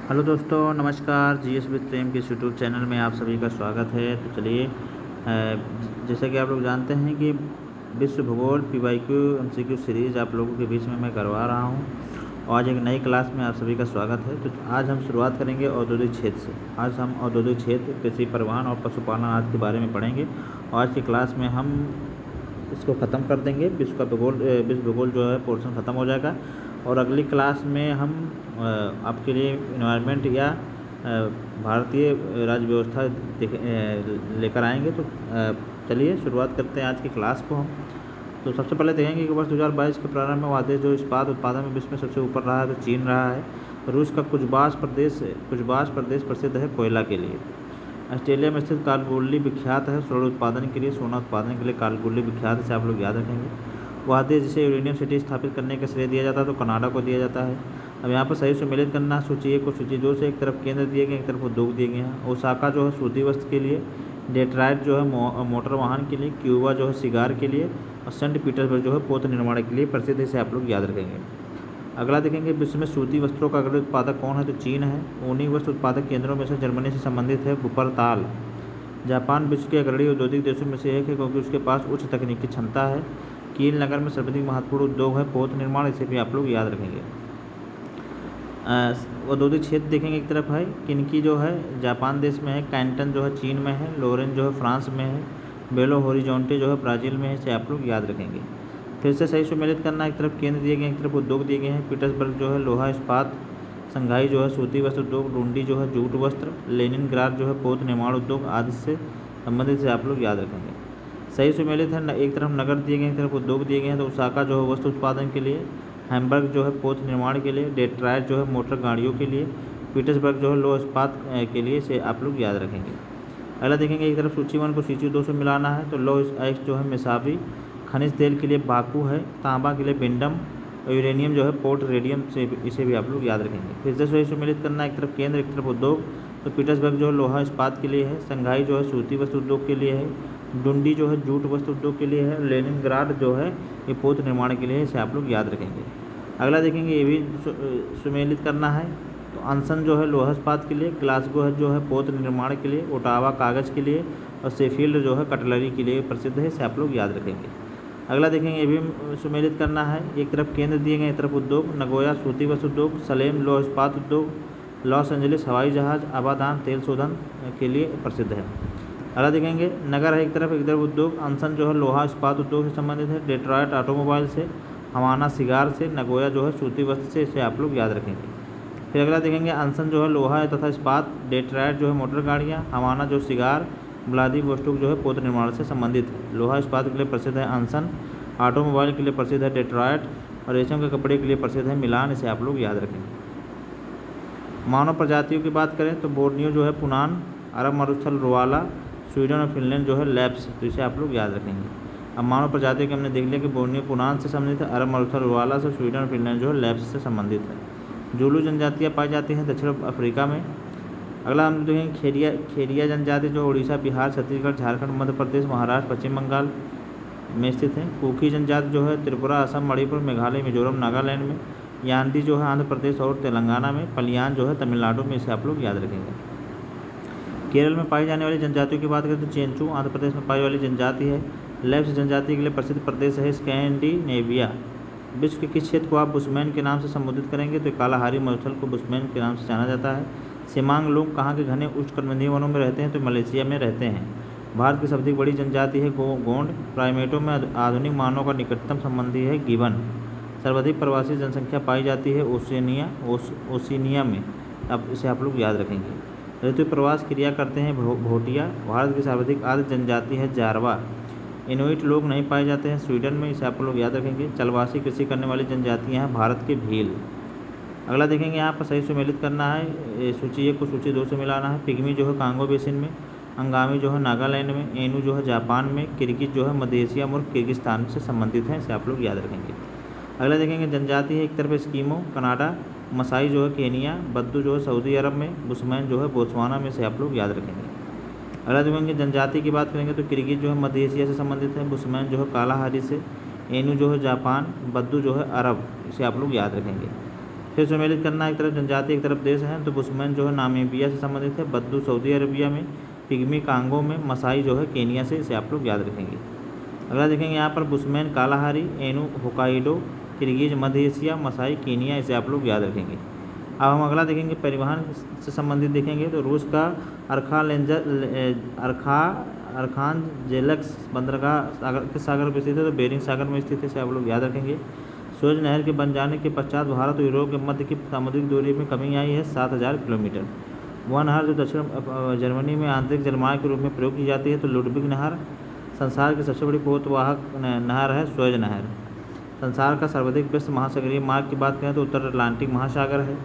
Hello दोस्तों, नमस्कार। GS with प्रेम के इस यूट्यूब चैनल में आप सभी का स्वागत है। तो चलिए, जैसा कि आप लोग जानते हैं कि विश्व भूगोल पीवाईक्यू एमसीक्यू सीरीज़ आप लोगों के बीच में मैं करवा रहा हूं। और आज एक नई क्लास में आप सभी का स्वागत है। तो आज हम शुरुआत करेंगे औद्योगिक क्षेत्र से। आज हम औद्योगिक क्षेत्र, कृषि, परिवहन और पशुपालन आदि के बारे में पढ़ेंगे। और आज की क्लास में हम इसको ख़त्म कर देंगे। विश्व भूगोल जो है पोर्शन ख़त्म हो जाएगा। और अगली क्लास में हम आपके लिए इन्वायरमेंट या भारतीय राज्य व्यवस्था लेकर आएंगे। तो चलिए शुरुआत करते हैं आज की क्लास को हम। तो सबसे पहले देखेंगे कि वर्ष 2022 के प्रारंभ में वह देश जो इस्पात उत्पादन में विश्व में सबसे ऊपर रहा है तो चीन रहा है। रूस का कुजबाश प्रदेश प्रसिद्ध है कोयला के लिए। ऑस्ट्रेलिया में स्थित कालगुल्ली विख्यात है स्वर्ण उत्पादन के लिए। सोना उत्पादन के लिए कालगुल्ली विख्यात है, इसे आप लोग याद रखेंगे। वह देश जिसे यूरेनियम सिटी स्थापित करने का श्रेय दिया जाता है तो कनाडा को दिया जाता है। अब यहाँ पर सही सम्मिलित करना सूची 1 और सूची 2 से। एक तरफ केंद्र दिए गए, एक तरफ उद्योग दिए गए हैं। ओसाका जो है सूती वस्त्र के लिए, डेट्रॉयट जो है मोटर वाहन के लिए, क्यूबा जो है सिगार के लिए, और सेंट पीटर्सबर्ग जो है पोत निर्माण के लिए प्रसिद्ध है, इसे आप लोग याद रखेंगे। अगला देखेंगे, विश्व में सूती वस्त्रों का अग्रणी उत्पादक कौन है तो चीन है। ऊनी वस्त्र उत्पादक केंद्रों में से जर्मनी से संबंधित है वुपरताल। जापान विश्व के अग्रणी औद्योगिक देशों में से एक है क्योंकि उसके पास उच्च तकनीकी क्षमता है। कील नगर में सर्वाधिक महत्वपूर्ण उद्योग है पोत निर्माण, इसे भी आप लोग याद रखेंगे। औद्योगिक क्षेत्र देखेंगे, एक तरफ है किनकी जो है जापान देश में है, कैंटन जो है चीन में है, लोरेन जो है फ्रांस में है, बेलो होरिजोंटे जो है ब्राज़ील में है, इसे आप लोग याद रखेंगे। फिर से सही सम्मिलित करना, एक तरफ केंद्र दिए गए हैं, एक तरफ उद्योग दिए गए हैं। पीटर्सबर्ग जो है लोहा इस्पात, संघाई जो है सूती वस्त्र उद्योग, डुंडी जो है जूट वस्त्र, लेनिनग्राड जो है पोत निर्माण उद्योग आदि से संबंधित से आप लोग याद रखेंगे। सही सम्मिलित है, एक तरफ नगर दिए गए हैं, एक तरफ उद्योग दिए गए हैं। तो ओसाका जो है वस्त्र उत्पादन के लिए, हैम्बर्ग जो है पोत निर्माण के लिए, डेट्रॉयट जो है मोटर गाड़ियों के लिए, पीटर्सबर्ग जो है लोहा इस्पात के लिए, इसे आप लोग याद रखेंगे। अगला देखेंगे, एक तरफ सूची 1 को सूची 2 से मिलाना है तो लो एक्स जो है मिसाबी, खनिज तेल के लिए बाकू है, तांबा के लिए बिंडम, और यूरेनियम जो है पोर्ट रेडियम से, इसे भी आप लोग याद रखेंगे। फिर से सही सम्मिलित करना, एक तरफ केंद्र एक तरफ उद्योग। तो पीटर्सबर्ग जो है लोहा इस्पात के लिए है, संघाई जो है सूती वस्त्र उद्योग के लिए है, डुंडी जो है जूट वस्त्र उद्योग के लिए है, लेनिनग्राड जो है ये पोत निर्माण के लिए है, इसे आप लोग याद रखेंगे। अगला देखेंगे, ये भी सुमेलित करना है। तो अनसन जो है लोहा इस्पात के लिए, ग्लासगो है जो है पोत निर्माण के लिए, ओटावा कागज़ के लिए, और शेफील्ड जो है कटलरी के लिए प्रसिद्ध है, इसे आप लोग याद रखेंगे। अगला देखेंगे, ये भी सुमेलित करना है। एक तरफ केंद्र दिए गए, एक तरफ उद्योग। नगोया सूती वस्त्र उद्योग, सलेम लोहा इस्पात उद्योग, लॉस एंजलिस हवाई जहाज़, आबादान तेल शोधन के लिए प्रसिद्ध है। अगला देखेंगे, नगर है एक तरफ उद्योग। अनसन जो है लोहा इस्पात उद्योग से संबंधित है, डेट्रॉयट ऑटोमोबाइल से, हवाना सिगार से, नगोया जो है सूती वस्त्र से, इसे आप लोग याद रखेंगे। फिर अगला देखेंगे, अनसन जो है लोहा है तथा इस्पात, डेट्रॉयट जो है मोटर गाड़ियाँ, हवाना जो सिगार, व्लादिवोस्टोक जो है पोत निर्माण से संबंधित है। लोहा इस्पात के लिए प्रसिद्ध है अनसन, ऑटोमोबाइल के लिए प्रसिद्ध है डेट्रॉयट, और रेशम के कपड़े के लिए प्रसिद्ध है मिलान, इसे आप लोग याद रखेंगे। मानव प्रजातियों की बात करें तो बोर्नियो जो है पुनान, अरब मरुस्थल रोवाला, स्वीडन और फिनलैंड जो है लैप्स, तो इसे आप लोग याद रखेंगे। अब मानव प्रजातियों के हमने देख लिया कि बोर्नियो पुनान से संबंधित है, अरब मरुस्थल रोवाला से, स्वीडन और फिनलैंड जो है लैप्स से संबंधित है। जूलू जनजातियाँ पाई जाती हैं दक्षिण अफ्रीका में। अगला हम देखेंगे, खेरिया जनजाति जो उड़ीसा, बिहार, छत्तीसगढ़, झारखंड, मध्य प्रदेश, महाराष्ट्र, पश्चिम बंगाल में स्थित है। कुकी जनजाति जो है त्रिपुरा, असम, मणिपुर, मेघालय, मिजोरम, नागालैंड में। यान्दी जो है आंध्र प्रदेश और तेलंगाना में। पलियान जो है तमिलनाडु में, इसे आप लोग याद रखेंगे। केरल में पाई जाने वाली जनजातियों की बात करें तो चेंचू आंध्र प्रदेश में पाई वाली जनजाति है। लेप्स जनजाति के लिए प्रसिद्ध प्रदेश है स्कैंडिनेविया। विश्व के किस क्षेत्र को आप बुशमैन के नाम से संबोधित करेंगे तो कालाहारी मरुस्थल को बुशमैन के नाम से जाना जाता है। सिमांग लोग कहाँ के घने उष्णकटिबंधीय वनों में रहते हैं तो मलेशिया में रहते हैं। भारत की सबसे बड़ी जनजाति है गोंड। प्राइमेटों में आधुनिक मानव का निकटतम संबंधी है गिबन। सर्वाधिक प्रवासी जनसंख्या पाई जाती है ओशिनिया में। अब इसे आप लोग याद रखेंगे। ऋतु प्रवास क्रिया करते हैं भोटिया। भारत की सर्वाधिक आर्द्र जनजाति है जारवा। इनुइट लोग नहीं पाए जाते हैं स्वीडन में, इसे आप लोग याद रखेंगे। जलवासी कृषि करने वाली जनजातियाँ हैं भारत के भील। अगला देखेंगे, यहाँ पर सही सुमेलित करना है। सूची 1 को सूची 2 से मिलाना है। पिग्मी जो है कांगो बेसिन में, अंगामी जो है नागालैंड में, एनू जो है जापान में, किर्गिज जो है मध्य एशिया और किर्गिस्तान से संबंधित हैं, इसे आप लोग याद रखेंगे। अगला देखेंगे, जनजाति है एक तरफ एस्किमो कनाडा, मसाई जो है केनिया, बद्दू जो है सऊदी अरब में, बुशमैन जो है बोत्सवाना में, से आप लोग याद रखेंगे। अगला देखेंगे, जनजाति की बात करेंगे तो किर्गिज जो है मध्य एशिया से संबंधित है, बुशमैन जो है कालाहारी से, एनू जो है जापान, बद्दू जो है अरब, इसे आप लोग याद रखेंगे। फिर सम्मिलित करना, एक तरफ जनजाति एक तरफ देश है। तो बुशमैन जो है नामीबिया से संबंधित है, बद्दू सऊदी अरबिया में, पिग्मी कांगो में, मसाई जो है केनिया से, इसे आप लोग याद रखेंगे। अगला देखेंगे यहाँ पर Bushman Kalahari, Ainu Hokkaido, Kyrgyz मध्य एशिया, मसाई केनिया, इसे आप लोग याद रखेंगे। अब हम अगला देखेंगे परिवहन से संबंधित देखेंगे। तो रूस का अर्खानजेलस्क बंदरगाह किस सागर में स्थित है? तो बेरिंग सागर में स्थित है, इसे आप लोग याद रखेंगे। सुएज नहर के बन जाने के पश्चात भारत और यूरोप के मध्य की सामुद्रिक दूरी में कमी आई है 7000 किलोमीटर। वह नहर जो दक्षिण जर्मनी में आंतरिक जलमार्ग के रूप में प्रयोग की जाती है। तो लुडविग नहर संसार की सबसे बड़ी पोतवाहक नहर है सुएज नहर। संसार का सर्वाधिक व्यस्त महासागरीय मार्ग की बात करें तो उत्तर अटलांटिक महासागर है।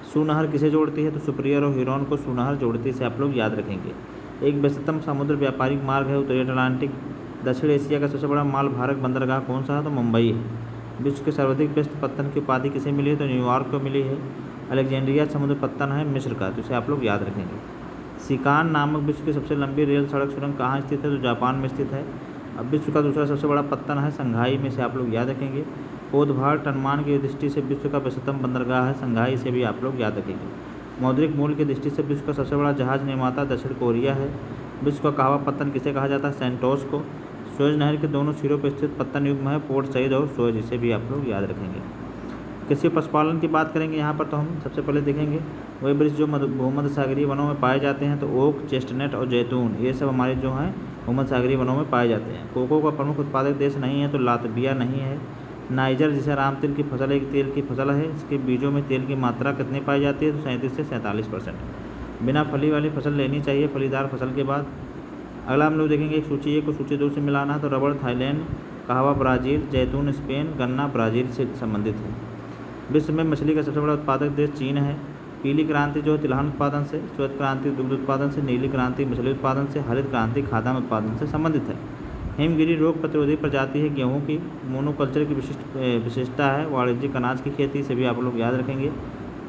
सू नहर किसे जोड़ती है? तो सुपीरियर और ह्यूरोन को सू नहर जोड़ती है, इसे आप लोग याद रखेंगे। एक व्यस्ततम समुद्र व्यापारिक मार्ग है उत्तरी अटलांटिक। दक्षिण एशिया का सबसे बड़ा माल भारत बंदरगाह कौन सा है? तो मुंबई है। विश्व के सर्वाधिक व्यस्त पत्तन की उपाधि किसे मिली है? तो न्यूयॉर्क को मिली है। अलेक्जेंड्रिया समुद्र पत्तन है मिस्र का, तो इसे आप लोग याद रखेंगे। सिकान नामक विश्व की सबसे लंबी रेल सड़क सुरंग कहाँ स्थित है? तो जापान में स्थित है। अब विश्व का दूसरा सबसे बड़ा पत्तन है संघाई में, से आप लोग याद रखेंगे। पोतभार टनमान की दृष्टि से विश्व का व्यस्ततम बंदरगाह है संघाई, से भी आप लोग याद रखेंगे। मौद्रिक मूल्य की दृष्टि से विश्व का सबसे बड़ा जहाज निर्माता दक्षिण कोरिया है। विश्व का कहवा पत्तन किसे कहा जाता है? सेंटोस को। सुएज नहर के दोनों सिरों पर स्थित पत्तन युग्म है पोर्ट सईद और सुएज, इसे भी आप लोग याद रखेंगे। कृषि पशुपालन की बात करेंगे यहाँ पर, तो हम सबसे पहले देखेंगे वही वृक्ष जो भूमध्य सागरीय वनों में पाए जाते हैं। तो ओक, चेस्टनट और जैतून, ये सब हमारे जो हैं भूमध्य सागरीय वनों में पाए जाते हैं। कोको का प्रमुख उत्पादक देश नहीं है, तो लातविया नहीं है। नाइजर जिसे राम तिल की फसल एक तेल की फसल है, इसके बीजों में तेल की मात्रा कितनी पाई जाती है? तो 37 से 47%। बिना फली वाली फसल लेनी चाहिए फलीदार फसल के बाद। अगला हम लोग देखेंगे एक सूची 1 को सूची 2 से मिलाना है। तो रबड़ थाईलैंड, कहवा ब्राज़ील, जैतून स्पेन, गन्ना ब्राज़ील से संबंधित है। विश्व में मछली का सबसे बड़ा उत्पादक देश चीन है। पीली क्रांति जो है तिलहन उत्पादन से, श्वेत क्रांति दुग्ध उत्पादन से, नीली क्रांति मछली उत्पादन से, हरित क्रांति खाद्यान्न उत्पादन से संबंधित है। हिमगिरी रोग प्रतिरोधी प्रजाति है गेहूं की। मोनोकल्चर की विशिष्टता है वाणिज्यिक अनाज की खेती, से भी आप लोग याद रखेंगे।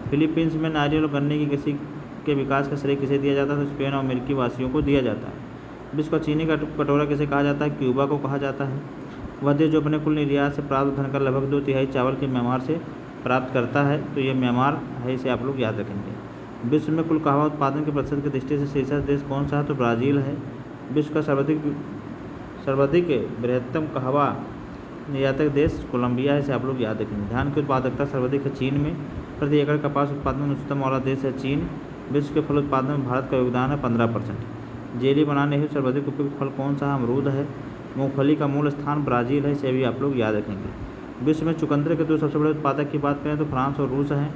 फिलीपींस में नारियल और गन्ने की कृषि के विकास का श्रेय किसे दिया जाता है? तो स्पेन और अमेरिकी वासियों को दिया जाता है। विश्व का चीनी का कटोरा किसे कहा जाता है? क्यूबा को कहा जाता है। वह देश जो अपने कुल निर्यात से प्राप्त धन का लगभग 2/3 चावल के म्यांमार से प्राप्त करता है, तो ये म्यांमार है, इसे आप लोग याद रखेंगे। विश्व में कुल कहवा उत्पादन के प्रतिशत की दृष्टि से शीर्ष देश कौन सा है? तो ब्राज़ील है। विश्व का सर्वाधिक बृहत्तम कहवा निर्यातक देश कोलंबिया है, इसे आप लोग याद रखेंगे। धान की उत्पादकता सर्वाधिक है चीन में। प्रति एकड़ कपास उत्पादन में उच्चतम वाला देश है चीन। विश्व के फल उत्पादन में भारत का योगदान है 15%। जेली बनाने हेतु सर्वाधिक उपयुक्त फल कौन सा है? अमरूद है। मूंगफली का मूल स्थान ब्राज़ील है, इसे भी आप लोग याद रखेंगे। विश्व में चुकंदर के 2 सबसे बड़े उत्पादक की बात करें तो फ्रांस और रूस हैं।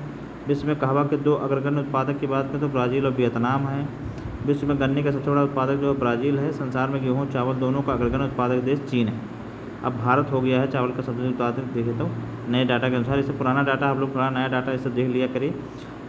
विश्व में कहवा के 2 अग्रगण्य उत्पादक की बात करें तो ब्राज़ील और वियतनाम है। विश्व में गन्ने का सबसे बड़ा उत्पादक जो है ब्राज़ील है। संसार में गेहूँ चावल दोनों का अग्रगण्य उत्पादक देश चीन है। अब भारत हो गया है चावल का सबसे उत्पादक, देखे तो नए डाटा के अनुसार। इससे पुराना डाटा आप लोग थोड़ा नया डाटा इसे देख लिया करिए।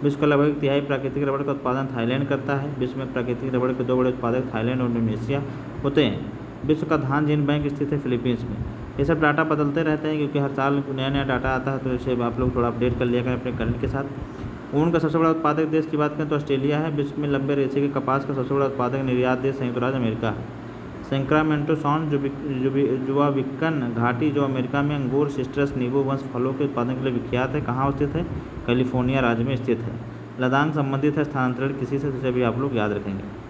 विश्व का लगभग 1/3 प्राकृतिक रबड़ का उत्पादन थाईलैंड करता है। विश्व में प्राकृतिक रबड़ के 2 बड़े उत्पादक थाईलैंड और इंडोनेशिया होते हैं। विश्व का धान जिन बैंक स्थित है फिलीपींस में। ये सब डाटा बदलते रहते हैं क्योंकि हर साल नया नया डाटा आता है, तो इसे आप लोग थोड़ा अपडेट कर लिया करें अपने करंट के साथ। ऊन का सबसे बड़ा उत्पादक देश की बात करें तो ऑस्ट्रेलिया है। विश्व में लंबे रेशे के कपास का सबसे बड़ा उत्पादक निर्यात देश संयुक्त राज्य अमेरिका है। सैक्रामेंटो सॉन जुवाविकन घाटी जो अमेरिका में अंगूर, सिट्रस, नींबू वंश फलों के उत्पादन के लिए विख्यात है, कहाँ स्थित है? कैलिफोर्निया राज्य में स्थित है। लद्दाख संबंधित है स्थानांतरण किसी से, जिसे भी आप लोग याद रखेंगे।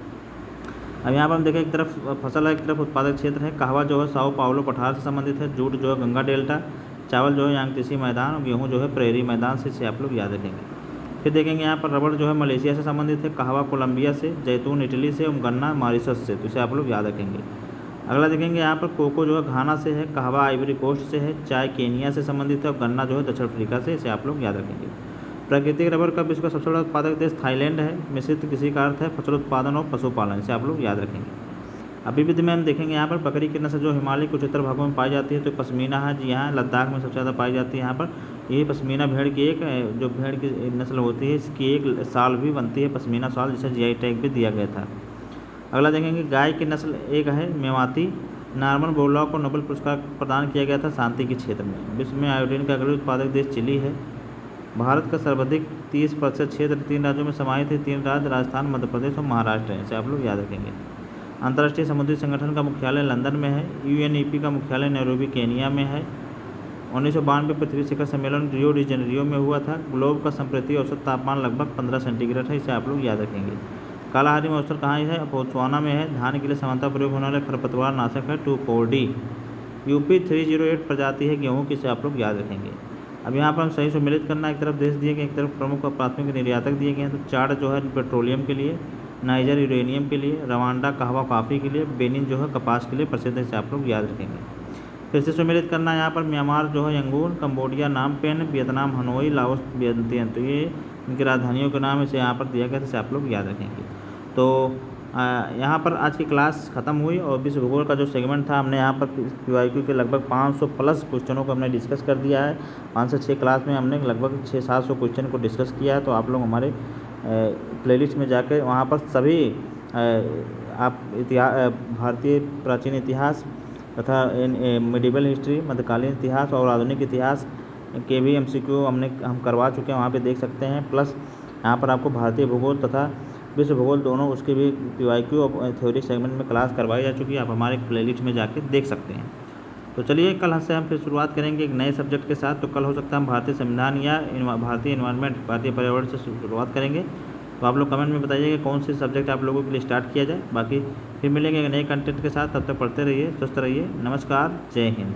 अब यहाँ पर हम देखें एक तरफ फसल है, एक तरफ उत्पादक क्षेत्र है। कहवा जो है साओ पाउलो पठार से संबंधित है। जूट जो है गंगा डेल्टा। चावल जो है यांगतीसी मैदान और गेहूँ जो है प्रेरी मैदान से, इसे आप लोग याद रखेंगे। फिर देखेंगे यहाँ पर रबड़ जो है मलेशिया से संबंधित है। कहवा कोलंबिया से, जैतून इटली से और गन्ना मॉरिशस से, तो इसे आप लोग याद रखेंगे। अगला देखेंगे यहाँ पर कोको जो है घाना से है। कहवा आइवरी कोस्ट से है। चाय केनिया से संबंधित है और गन्ना जो है दक्षिण अफ्रीका से, इसे आप लोग याद रखेंगे। प्राकृतिक रबर का विश्व का सबसे बड़ा उत्पादक देश थाईलैंड है। मिश्रित कृषि का अर्थ है फसल उत्पादन और पशुपालन, इसे आप लोग याद रखेंगे। अभी विधि में हम देखेंगे यहाँ पर बकरी की नस्ल जो हिमालय के उच्चतर भागों में पाई जाती है, तो पश्मीना है। जी हाँ, लद्दाख में सबसे ज़्यादा पाई जाती है। यहाँ पर ये पश्मीना भेड़ की एक जो भेड़ की नस्ल होती है, इसकी एक साल भी बनती है पश्मीना साल, जिसे जीआई टैग भी दिया गया था। अगला देखेंगे गाय की नस्ल एक है मेवाती। नॉर्मन बोरलॉग को नोबेल पुरस्कार प्रदान किया गया था शांति के क्षेत्र में। विश्व में आयोडीन का अग्रणी उत्पादक देश चिली है। भारत का सर्वाधिक 30% क्षेत्र 3 राज्यों में समाहित है। 3 राज्य राजस्थान, मध्य प्रदेश और महाराष्ट्र हैं, इसे आप लोग याद रखेंगे। अंतर्राष्ट्रीय समुद्री संगठन का मुख्यालय लंदन में है। यूएनईपी का मुख्यालय नैरोबी केनिया में है। 1992 पृथ्वी शिखर सम्मेलन रियो डी जेनेरियो में हुआ था। ग्लोब का संप्रति औसत तापमान लगभग 15 सेंटीग्रेड है, इसे आप लोग याद रखेंगे। कालाहारी महोत्सव कहाँ है? बोत्सवाना में है। धान के लिए सामान्यतः प्रयोग होने वाले खरपतवार नाशक है 2,4-D। यूपी 308 प्रजाति है गेहूँ की, इसे आप लोग याद रखेंगे। अब यहाँ पर हम सही सम्मिलित करना, एक तरफ देश दिए गए, एक तरफ प्रमुख और प्राथमिक निर्यातक दिए गए हैं। तो चाड जो है पेट्रोलियम के लिए, नाइजर यूरेनियम के लिए, रवांडा कहवा कॉफ़ी के लिए, बेनिन जो है कपास के लिए प्रसिद्ध है, इसे आप लोग याद रखेंगे। फिर से सम्मिलित करना है यहाँ पर म्यांमार जो है Yangon, Cambodia Phnom Penh, Vietnam Hanoi, Laos Vientiane. तो ये इनकी राजधानियों के नाम इसे यहाँ पर दिया गया, इसे आप लोग याद रखेंगे। तो यहाँ पर आज की क्लास ख़त्म हुई और विश्व भूगोल का जो सेगमेंट था, हमने यहाँ पर PYQ के लगभग 500 प्लस क्वेश्चनों को हमने डिस्कस कर दिया है। 5 से 6 क्लास में हमने लगभग 600-700 क्वेश्चन को डिस्कस किया है। तो आप लोग हमारे प्लेलिस्ट में जाकर वहाँ पर सभी आप भारतीय प्राचीन इतिहास तथा मिडिवल हिस्ट्री, मध्यकालीन इतिहास और आधुनिक इतिहास के भी MCQ हम करवा चुके हैं, वहाँ पे देख सकते हैं। प्लस यहाँ पर आपको भारतीय भूगोल तथा विश्व भूगोल दोनों उसके भी PYQ और थ्योरी सेगमेंट में क्लास करवाई जा चुकी है, आप हमारे प्लेलिस्ट में जाके देख सकते हैं। तो चलिए कल से हम फिर शुरुआत करेंगे एक नए सब्जेक्ट के साथ। तो कल हो सकता है हम भारतीय संविधान या भारतीय इन्वायरमेंट, भारतीय पर्यावरण से शुरुआत करेंगे। तो आप लोग कमेंट में बताइए कि कौन से सब्जेक्ट आप लोगों के लिए स्टार्ट किया जाए। बाकी फिर मिलेंगे नए कंटेंट के साथ, तब तक पढ़ते रहिए, स्वस्थ रहिए। नमस्कार, जय हिंद।